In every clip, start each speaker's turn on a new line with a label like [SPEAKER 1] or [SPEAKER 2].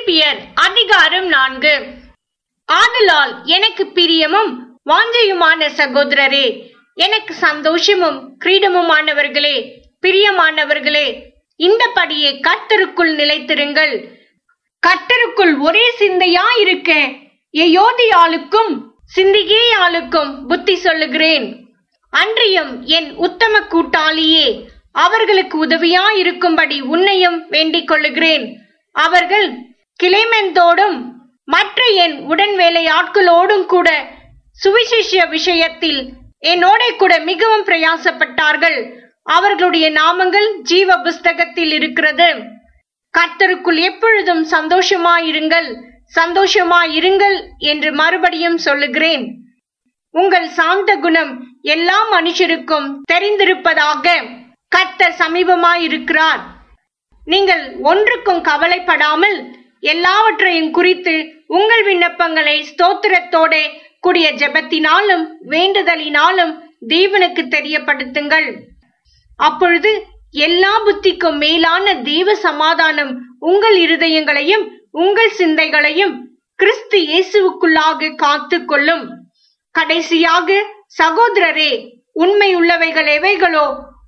[SPEAKER 1] பிலிப்பியர் அதிகாரம் 4. ஆதலால் எனக்கு பிரியமும் வாஞ்சையுமான சகோதரரே, எனக்கு சந்தோஷமும் கிரீடமுமானவர்களே, பிரியமானவர்களே, இந்தபடியே கர்த்தருக்குள் நிலைத்திருங்கள். கர்த்தருக்குள் ஒரே சிந்தையாயிருக்க எயோதியாளுக்கும் சிந்திகேயாளுக்கும் புத்தி சொல்லுகிறேன். அன்றியும் என் உத்தம கூட்டாளியே, அவர்களுக்கு உதவியாயிருக்கும்படி உன்னையும் வேண்டிக் கொள்ளுகிறேன். அவர்கள் கிளேமெந்தோடும் மற்ற என் உடன் வேலையாட்களோடும் கூட சுவிசேஷ விஷயத்தில் என்னோட கூட மிகவும் பிரயாசப்பட்டார்கள். அவர்களுடைய நாமங்கள் ஜீவ புஸ்தகத்தில் இருக்கிறது. கர்த்தருக்குள் எப்பொழுதும் சந்தோஷமாயிருங்கள், சந்தோஷமாயிருங்கள் என்று மறுபடியும் சொல்லுகிறேன். உங்கள் சாந்த குணம் எல்லா மனுஷருக்கும் தெரிந்திருப்பதாக. கர்த்தர் சமீபமாயிருக்கிறார். நீங்கள் ஒன்றுக்கும் கவலைப்படாமல் எல்லாவற்றையும் குறித்து உங்கள் விண்ணப்பங்களை ஸ்தோத்திரத்தோட கூடிய ஜெபத்தினாலும் வேண்டுதலினாலும் தேவனுக்கு தெரியப்படுத்துங்கள். அப்பொழுது எல்லா புத்திக்கும் மேலான தேவ சமாதானம் உங்கள் இருதயங்களையும் உங்கள் சிந்தைகளையும் கிறிஸ்து இயேசுவுக்குள்ளாக காத்து கொள்ளும். கடைசியாக சகோதரரே, உண்மை உள்ளவைகள் எவைகளோ,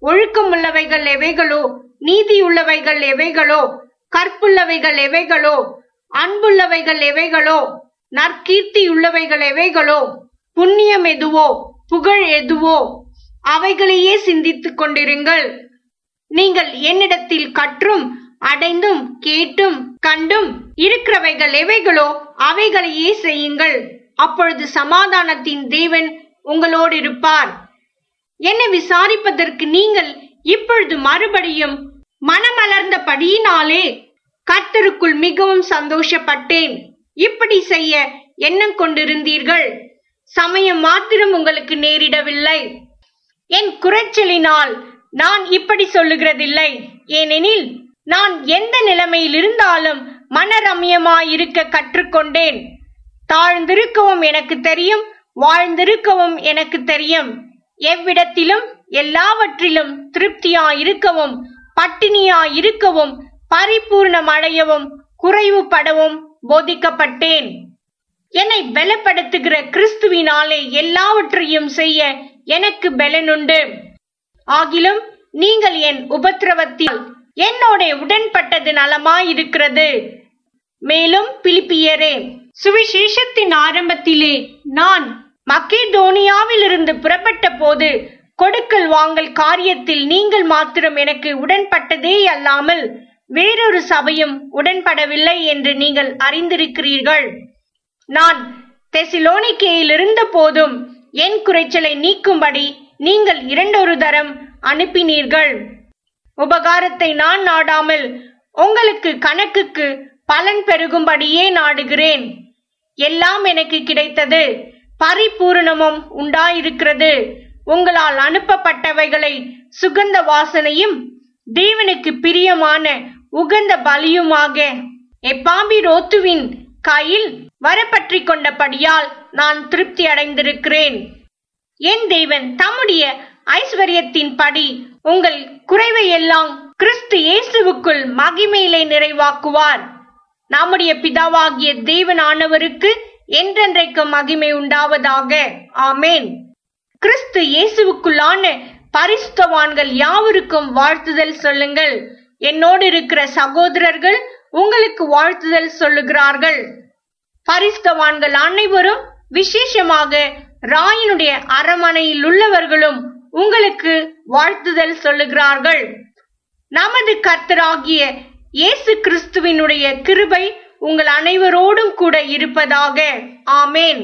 [SPEAKER 1] ஒழுக்கம் உள்ளவைகள் எவைகளோ, நீதி உள்ளவைகள் எவைகளோ, கற்புள்ளவைகள் எவைகளோ, அன்புள்ளவைகள் எவைகளோ, நற்கீர்த்தி உள்ளவைகள் எவைகளோ, புண்ணியம் எதுவோ, புகழ் எதுவோ, அவைகளையே சிந்தித்துக் கொண்டிருங்கள். நீங்கள் என்னிடத்தில் கற்றும் அடைந்தும் கேட்டும் கண்டும் இருக்கிறவைகள் எவைகளோ அவைகளையே செய்யுங்கள். அப்பொழுது சமாதானத்தின் தேவன் உங்களோடு இருப்பார். என்னை விசாரிப்பதற்கு நீங்கள் இப்பொழுது மறுபடியும் மனமலர்ந்தபடியினாலே கர்த்தருக்குள் மிகவும் சந்தோஷப்பட்டேன். இப்படி செய்ய எண்ணம் கொண்டிருந்தீர்கள். சமயம் மாத்திரம் உங்களுக்கு நேரிடவில்லை. என் குறைச்சலினால் நான் இப்படி சொல்லுகிறதில்லை. ஏனெனில் நான் எந்த நிலைமையில் இருந்தாலும் மனரம்யமாயிருக்க கற்றுக்கொண்டேன். தாழ்ந்திருக்கவும் எனக்கு தெரியும், வாழ்ந்திருக்கவும் எனக்கு தெரியும். எவ்விடத்திலும் எல்லாவற்றிலும் திருப்தியாயிருக்கவும் பட்டினியாயிருக்கவும் பரிபூர்ணமடையவும் குறைவுபடவும் போதிக்கப்பட்டேன். என்னை பலப்படுத்துகிற கிறிஸ்துவினாலே எல்லாவற்றையும் செய்ய எனக்கு பலனுண்டு. ஆகிலும் நீங்கள் என் உபத்திரவத்தில் என்னோட உடன்பட்டது நலமாயிருக்கிறது. மேலும் பிலிப்பியரே, சுவிசேஷத்தின் ஆரம்பத்திலே நான் மக்கேதோனியாவில் இருந்து புறப்பட்ட போது கொடுக்கல் வாங்கல் காரியத்தில் நீங்கள் மாத்திரம் எனக்கு உடன்பட்டதே அல்லாமல் வேறொரு சபையும் உடன்படவில்லை என்று நீங்கள் அறிந்திருக்கிறீர்கள். நான் தெசலோனிக்கேயில் இருந்த போதும் என் குறைச்சலை நீக்கும்படி நீங்கள் 2 தரம் அனுப்பினீர்கள். உபகாரத்தை நான் நாடாமல் உங்களுக்கு கணக்குக்கு பலன் பெருகும்படியே நாடுகிறேன். எல்லாம் எனக்கு கிடைத்தது, பரிபூரணமும் உண்டாயிருக்கிறது. உங்களால் அனுப்பப்பட்டவைகளை சுகந்த வாசனையும் தேவனுக்கு பிரியமான உகந்த பலியுமாக எப்பாம்பிரோத்துவின் கையில் வரப்பற்றி கொண்டபடியால் நான் திருப்தி அடைந்திருக்கிறேன். என் தேவன் தம்முடைய ஐஸ்வர்யத்தின் படி உங்கள் குறைவை எல்லாம் கிறிஸ்து இயேசுவுக்குள் மகிமையிலே நிறைவாக்குவார். நம்முடைய பிதாவாகிய தேவனானவருக்கு என்றென்றைக்கு மகிமை உண்டாவதாக. ஆமேன். கிறிஸ்து இயேசுவுக்குள்ளான பரிசுத்தவான்கள் யாவருக்கும் வாழ்த்துதல் சொல்லுங்கள். என்னோடு இருக்கிற சகோதரர்கள் உங்களுக்கு வாழ்த்துதல் சொல்லுகிறார்கள். பரிசுத்தவான்கள் அனைவரும், விசேஷமாக ராயனுடைய அரமனையில் உள்ளவர்களும் உங்களுக்கு வாழ்த்துதல் சொல்லுகிறார்கள். நமது கர்த்தராகிய இயேசு கிறிஸ்துவினுடைய கிருபை உங்கள் அனைவரோடும் கூட இருப்பதாக. ஆமேன்.